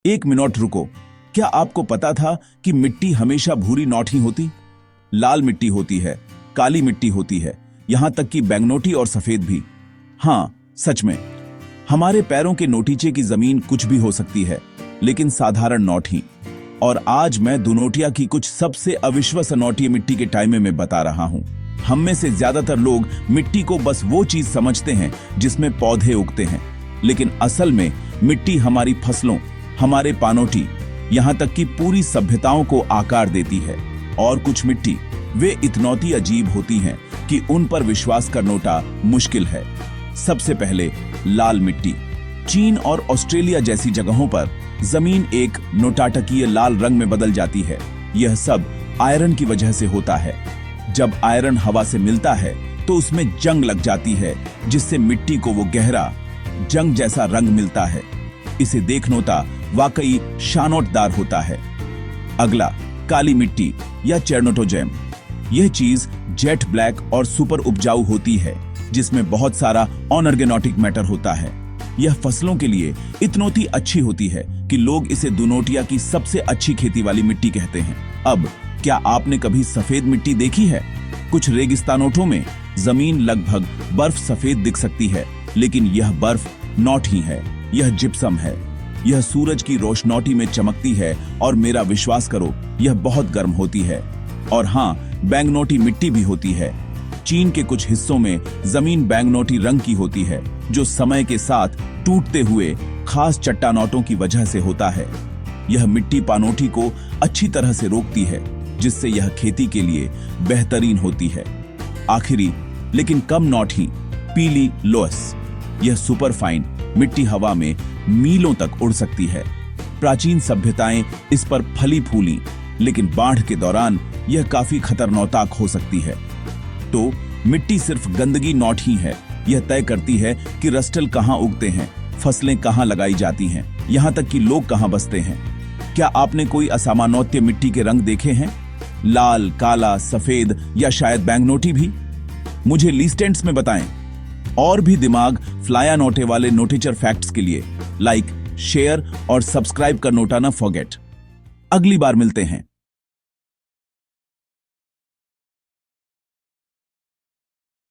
एक मिनट रुको। क्या आपको पता था कि मिट्टी हमेशा भूरी नोट ही होती? लाल मिट्टी होती है, काली मिट्टी होती है, यहां तक कि बैंगनोटी और सफेद भी। हाँ, सच में। हमारे पैरों के नोटीचे की जमीन कुछ भी हो सकती है, लेकिन साधारण नोट ही। और आज मैं दुनोटिया की कुछ सबसे अविश्वसनीय मिट्टी के टाइम में बता रहा हूं। हम में से ज्यादातर लोग मिट्टी को बस वो चीज समझते हैं जिसमें पौधे उगते हैं, लेकिन असल में मिट्टी हमारी फसलों, हमारे पानोटी, यहाँ तक कि पूरी सभ्यताओं को आकार देती है। और कुछ मिट्टी वे इतनौती अजीब होती हैं कि उन पर विश्वास करना मुश्किल है। सबसे पहले लाल मिट्टी। चीन और ऑस्ट्रेलिया जैसी जगहों पर जमीन एक नोटाटकीय लाल रंग में बदल जाती है। यह सब आयरन की वजह से होता है। जब आयरन हवा से मिलता है तो उसमें जंग लग जाती है, जिससे मिट्टी को वो गहरा जंग जैसा रंग मिलता है। इसे देखनोता वाकई शानोटदार होता है। अगला काली मिट्टी या चेर्नोटोजेम। यह चीज जेट ब्लैक और सुपर उपजाऊ होती है, जिसमें बहुत सारा अनऑर्गेनोटिक मैटर होता है। यह फसलों के लिए इतनोती अच्छी होती है कि लोग इसे दुनोटिया की सबसे अच्छी खेती वाली मिट्टी कहते हैं। अब क्या आपने कभी सफेद मिट्टी देखी है? कुछ रेगिस्तानों में जमीन लगभग बर्फ सफेद दिख सकती है, लेकिन यह बर्फ नोट ही है। यह जिप्सम है। यह सूरज की रोशनौटी में चमकती है और मेरा विश्वास करो, यह बहुत गर्म होती है। और हाँ, बैंगनोटी मिट्टी भी होती है। चीन के कुछ हिस्सों में जमीन बैंगनोटी रंग की होती है, जो समय के साथ टूटते हुए खास चट्टानों की वजह से होता है। यह मिट्टी पानोटी को अच्छी तरह से रोकती है, जिससे यह खेती के लिए बेहतरीन होती है। आखिरी लेकिन कम नोट ही पीली लोएस। यह सुपर फाइन मिट्टी हवा में मीलों तक उड़ सकती है। प्राचीन सभ्यताएं इस पर फली फूली, लेकिन बाढ़ के दौरान यह काफी खतरनाक हो सकती है। तो मिट्टी सिर्फ गंदगी नोट ही है। यह तय करती है कि रस्टल कहां उगते हैं, फसलें कहां लगाई जाती हैं, यहां तक कि लोग कहां बसते हैं। क्या आपने कोई असामान्य मिट्टी के रंग देखे हैं? लाल, काला, सफेद या शायद बैंगनोटी भी? मुझे लिस्टेंट्स में बताएं। और भी दिमाग फ्लाया नोटे वाले नोटिचर फैक्ट्स के लिए लाइक, शेयर और सब्सक्राइब करना ना फॉरगेट। अगली बार मिलते हैं।